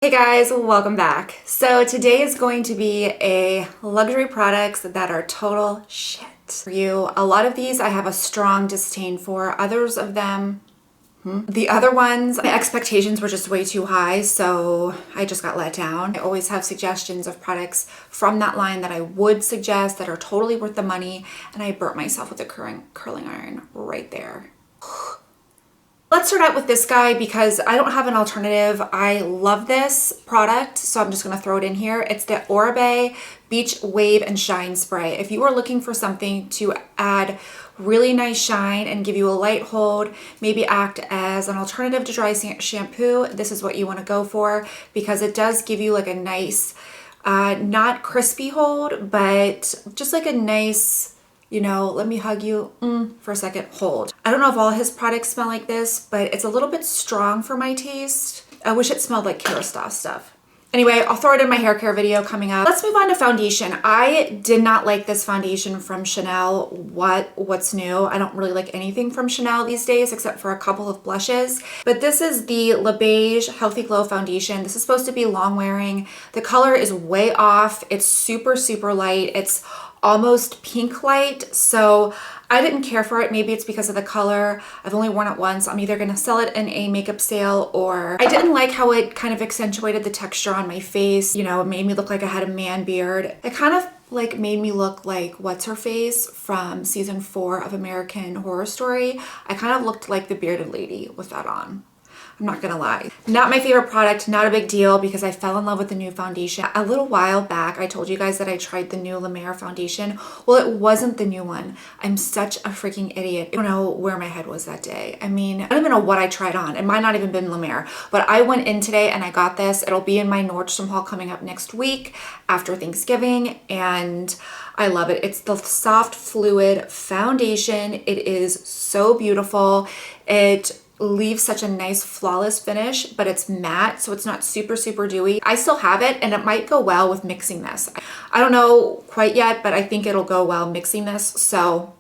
Hey guys, welcome back. So today is going to be a luxury products that are total shit for you. A lot of these I have a strong disdain for. Others of them, the other ones, my expectations were just way too high, so I just got let down. I always have suggestions of products from that line that I would suggest that are totally worth the money, and I burnt myself with a curling iron right there. Let's start out with this guy because I don't have an alternative. I love this product, so I'm just gonna throw it in here. It's the Oribe Beach Wave and Shine Spray. If you are looking for something to add really nice shine and give you a light hold, maybe act as an alternative to dry shampoo, this is what you wanna go for because it does give you like a nice, not crispy hold, but just like a nice, you know, let me hug you for a second, hold. I don't know if all his products smell like this, but it's a little bit strong for my taste. I wish it smelled like Kerastase stuff. Anyway, I'll throw it in my hair care video coming up. Let's move on to foundation. I did not like this foundation from Chanel. What's new? I don't really like anything from Chanel these days except for a couple of blushes. But this is the Le Beige Healthy Glow Foundation. This is supposed to be long wearing. The color is way off. It's super, super light. It's almost pink light, so I didn't care for it. Maybe it's because of the color. I've only worn it once. I'm either gonna sell it in a makeup sale, or I didn't like how it kind of accentuated the texture on my face. You know, it made me look like I had a man beard. It kind of like made me look like what's her face from season 4 of American Horror Story. I kind of looked like the bearded lady with that on. I'm not gonna lie. Not my favorite product, not a big deal because I fell in love with the new foundation. A little while back, I told you guys that I tried the new La Mer foundation. Well, it wasn't the new one. I'm such a freaking idiot. I don't know where my head was that day. I mean, I don't even know what I tried on. It might not even been La Mer, but I went in today and I got this. It'll be in my Nordstrom haul coming up next week after Thanksgiving, and I love it. It's the Soft Fluid Foundation. It is so beautiful. It leaves such a nice flawless finish, but it's matte, so it's not super, super dewy. I still have it and it might go well with mixing this. I don't know quite yet, but I think it'll go well mixing this. So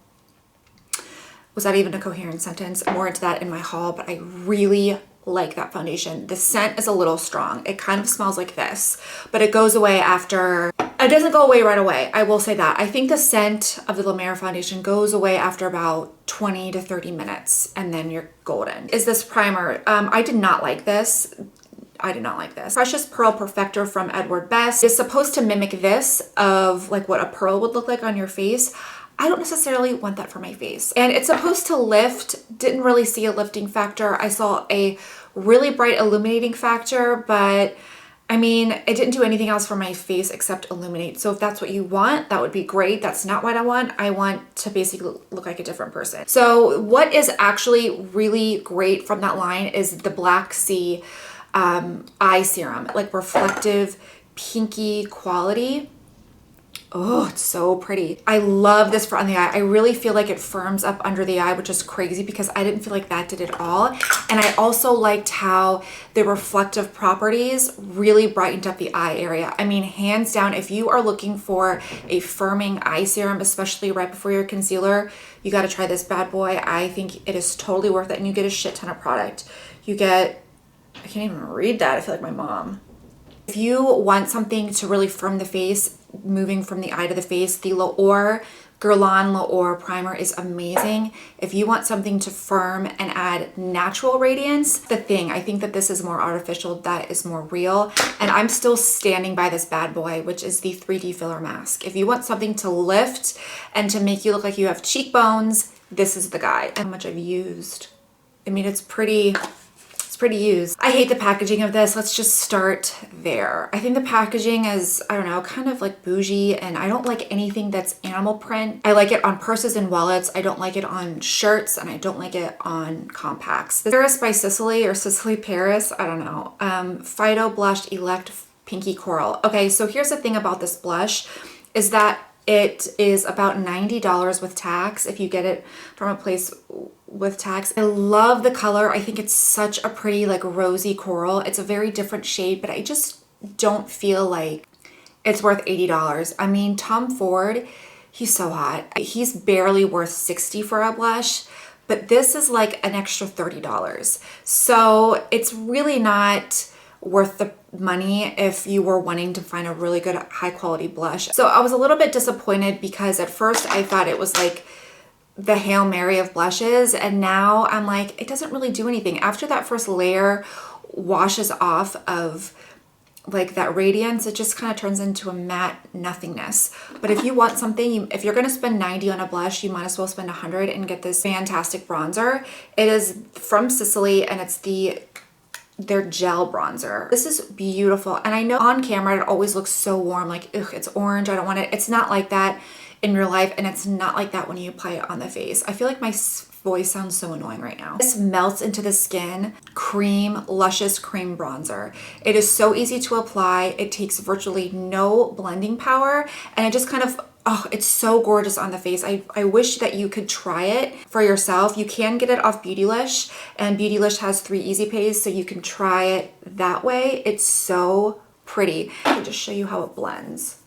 was that even a coherent sentence? More into that in my haul, but I really like that foundation. The scent is a little strong. It kind of smells like this, but it goes away after, it doesn't go away right away. I will say that. I think the scent of the La Mer foundation goes away after about 20 to 30 minutes and then you're golden. Is this primer? I did not like this. I did not like this. Precious Pearl Perfector from Edward Best is supposed to mimic this of like what a pearl would look like on your face. I don't necessarily want that for my face. And it's supposed to lift. Didn't really see a lifting factor. I saw a really bright illuminating factor, but I mean, it didn't do anything else for my face except illuminate. So if that's what you want, that would be great. That's not what I want. I want to basically look like a different person. So what is actually really great from that line is the Black Sea eye serum, like reflective pinky quality. Oh, it's so pretty. I love this for on the eye. I really feel like it firms up under the eye, which is crazy because I didn't feel like that did it all. And I also liked how the reflective properties really brightened up the eye area. I mean, hands down, if you are looking for a firming eye serum, especially right before your concealer, you got to try this bad boy. I think it is totally worth it, and you get a shit ton of product. You get, I can't even read that. I feel like my mom. If you want something to really firm the face, moving from the eye to the face, the Guerlain L'Or primer is amazing. If you want something to firm and add natural radiance, the thing, I think that this is more artificial, that is more real. And I'm still standing by this bad boy, which is the 3D filler mask. If you want something to lift and to make you look like you have cheekbones, this is the guy. How much I've used. I mean, it's pretty used. I hate the packaging of this. Let's just start there. I think the packaging is, I don't know, kind of like bougie, and I don't like anything that's animal print. I like it on purses and wallets. I don't like it on shirts, and I don't like it on compacts. The Paris by Sicily or Sicily Paris, I don't know. Fido Blush Elect Pinky Coral. Okay, so here's the thing about this blush is that it is about $90 with tax if you get it from a place with tax. I love the color. I think it's such a pretty like rosy coral. It's a very different shade, but I just don't feel like it's worth $80. I mean, Tom Ford, he's so hot. He's barely worth $60 for a blush, but this is like an extra $30. So it's really not worth the money if you were wanting to find a really good high quality blush. So I was a little bit disappointed because at first I thought it was like the Hail Mary of blushes, and now I'm like, it doesn't really do anything. After that first layer washes off of like that radiance, it just kind of turns into a matte nothingness. But if you want something, if you're going to spend 90 on a blush, you might as well spend 100 and get this fantastic bronzer. It is from Sicily and it's their gel bronzer. This is beautiful. And I know on camera it always looks so warm, like, ugh, it's orange, I don't want it. It's not like that in real life, and it's not like that when you apply it on the face. I feel like my voice sounds so annoying right now. This melts into the skin. Cream, luscious cream bronzer. It is so easy to apply. It takes virtually no blending power, and it just kind of, oh, it's so gorgeous on the face. I wish that you could try it for yourself. You can get it off Beautylish, and Beautylish has 3 easy pays, so you can try it that way. It's so pretty. I'll just show you how it blends.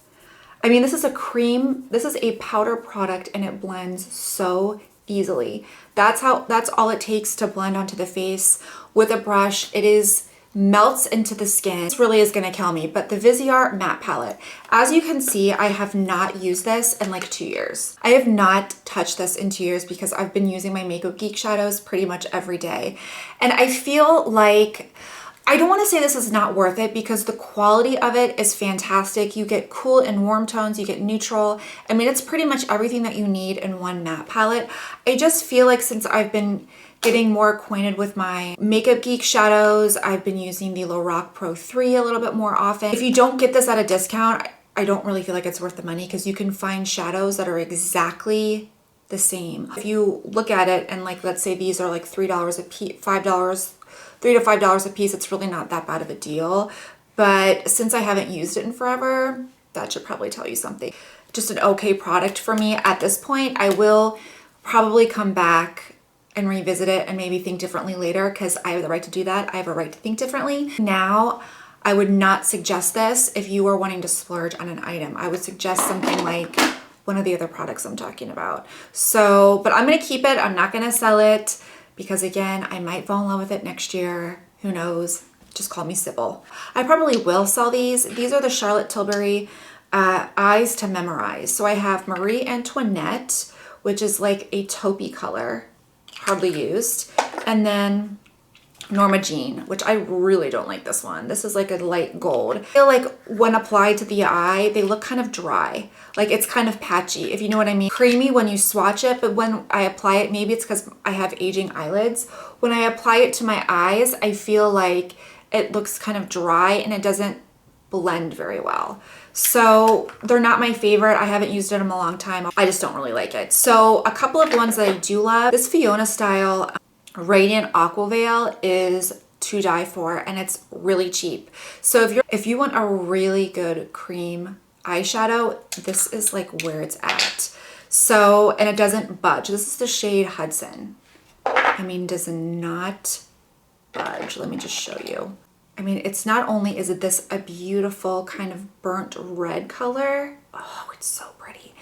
I mean, this is a cream, this is a powder product, and it blends so easily. That's all it takes to blend onto the face with a brush. It melts into the skin. This really is gonna kill me. But the Viseart matte palette, as you can see, I have not used this in like 2 years. I have not touched this in 2 years because I've been using my Makeup Geek shadows pretty much every day. And I feel like, I don't want to say this is not worth it because the quality of it is fantastic. You get cool and warm tones, you get neutral. I mean, it's pretty much everything that you need in one matte palette. I just feel like since I've been getting more acquainted with my Makeup Geek shadows, I've been using the Lorac Pro 3 a little bit more often. If you don't get this at a discount, I don't really feel like it's worth the money because you can find shadows that are exactly the same. If you look at it and like, let's say these are like $3 a piece, $3 to $5 a piece, it's really not that bad of a deal. But since I haven't used it in forever, that should probably tell you something. Just an okay product for me at this point. I will probably come back and revisit it and maybe think differently later because I have the right to do that. I have a right to think differently. Now, I would not suggest this if you are wanting to splurge on an item. I would suggest something like one of the other products I'm talking about. So, but I'm gonna keep it. I'm not gonna sell it. Because again, I might fall in love with it next year. Who knows? Just call me Sybil. I probably will sell these. These are the Charlotte Tilbury Eyes to Memorize. So I have Marie Antoinette, which is like a taupey color, hardly used. And then Norma Jean, which I really don't like this one. This is like a light gold. I feel like when applied to the eye, they look kind of dry. Like it's kind of patchy, if you know what I mean. Creamy when you swatch it, but when I apply it, maybe it's because I have aging eyelids. When I apply it to my eyes, I feel like it looks kind of dry and it doesn't blend very well. So they're not my favorite. I haven't used it in a long time. I just don't really like it. So a couple of ones that I do love, this Fiona style Radiant Aqua Veil is to die for, and it's really cheap. So if you want a really good cream eyeshadow, this is like where it's at. So, and it doesn't budge. This is the shade Hudson. I mean, does not budge. Let me just show you. I mean, it's not only is it this a beautiful kind of burnt red color. Oh, it's so pretty.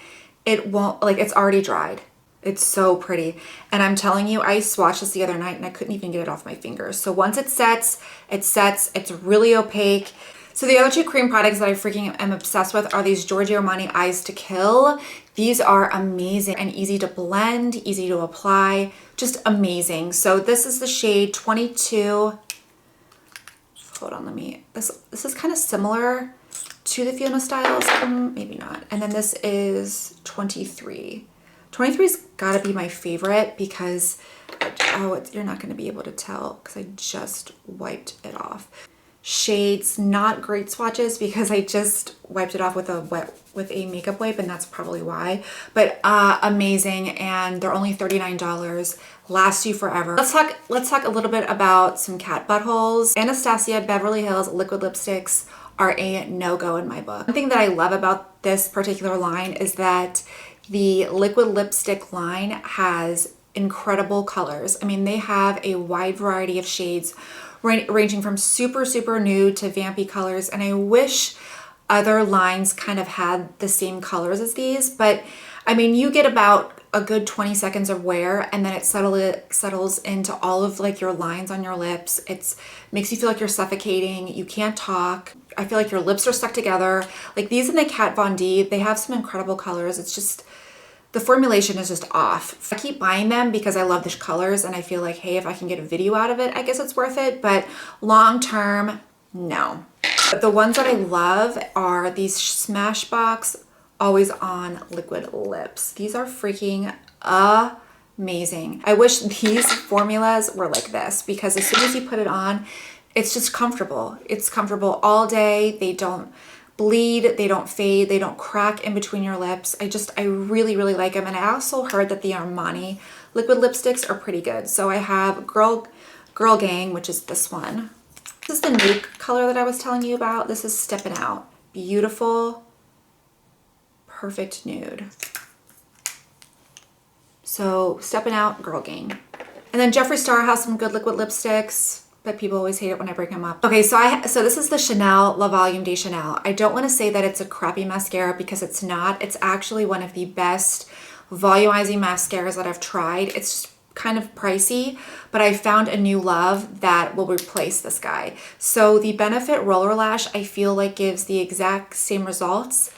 It won't, like, it's already dried. It's so pretty. And I'm telling you, I swatched this the other night and I couldn't even get it off my fingers. So once it sets, it's really opaque. So the other two cream products that I freaking am obsessed with are these Giorgio Armani Eyes to Kill. These are amazing and easy to blend, easy to apply, just amazing. So this is the shade 22. Hold on, this is kind of similar to the Fiona styles, maybe not. And then this is 23. 23's gotta be my favorite because, you're not gonna be able to tell because I just wiped it off. Shades, not great swatches because I just wiped it off with a makeup wipe, and that's probably why. But amazing, and they're only $39. Last you forever. Let's talk a little bit about some cat buttholes. Anastasia Beverly Hills liquid lipsticks are a no-go in my book. One thing that I love about this particular line is that the liquid lipstick line has incredible colors. I mean, they have a wide variety of shades ranging from super, super nude to vampy colors. And I wish other lines kind of had the same colors as these, but I mean, you get about a good 20 seconds of wear, and then it settles into all of like your lines on your lips. It makes you feel like you're suffocating. You can't talk. I feel like your lips are stuck together. Like these in the Kat Von D, they have some incredible colors. It's just, the formulation is just off. I keep buying them because I love the colors and I feel like, hey, if I can get a video out of it, I guess it's worth it. But long term, no. But the ones that I love are these Smashbox Always On Liquid Lips. These are freaking amazing. I wish these formulas were like this, because as soon as you put it on, it's just comfortable. It's comfortable all day. They don't bleed, they don't fade, they don't crack in between your lips. I really, really like them. And I also heard that the Armani liquid lipsticks are pretty good. So I have Girl Gang, which is this one. This is the nude color that I was telling you about. This is Steppin' Out. Beautiful, perfect nude. So Steppin' Out, Girl Gang. And then Jeffree Star has some good liquid lipsticks, but people always hate it when I bring them up. Okay, so this is the Chanel La Volume de Chanel. I don't want to say that it's a crappy mascara because it's not. It's actually one of the best volumizing mascaras that I've tried. It's just kind of pricey, but I found a new love that will replace this guy. So the Benefit Roller Lash, I feel like gives the exact same results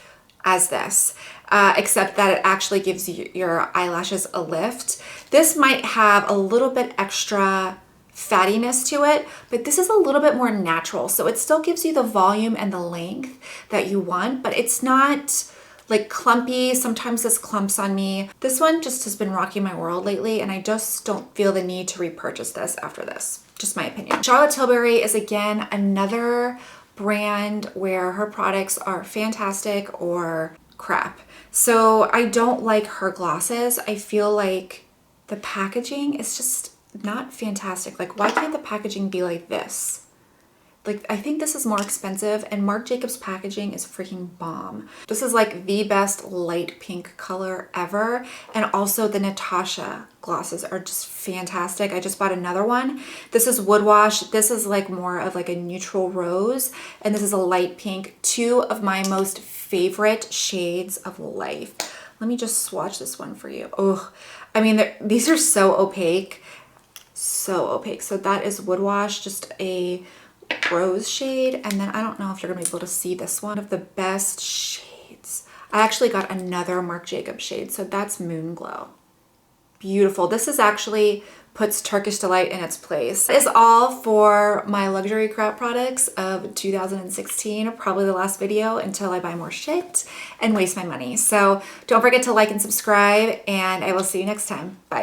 as this, except that it actually gives your eyelashes a lift. This might have a little bit extra fattiness to it, but this is a little bit more natural. So it still gives you the volume and the length that you want, but it's not like clumpy. Sometimes this clumps on me. This one just has been rocking my world lately, and I just don't feel the need to repurchase this after this. Just my opinion. Charlotte Tilbury is again another brand where her products are fantastic or crap. So I don't like her glosses. I feel like the packaging is just not fantastic. Like, why can't the packaging be like this? Like, I think this is more expensive, and Marc Jacobs packaging is freaking bomb. This is like the best light pink color ever. And also the Natasha glosses are just fantastic. I just bought another one. This is Wood Wash. This is like more of like a neutral rose, and this is a light pink. Two of my most favorite shades of life. Let me just swatch this one for you. Oh, I mean, these are so opaque. So opaque. So that is Wood Wash, just a rose shade, and then I don't know if you're gonna be able to see this one. Of the best shades, I actually got another Marc Jacobs shade, so that's Moon Glow. Beautiful. This is actually puts Turkish Delight in its place. That is all for my luxury crap products of 2016, probably the last video until I buy more shit and waste my money. So don't forget to like and subscribe, and I will see you next time. Bye.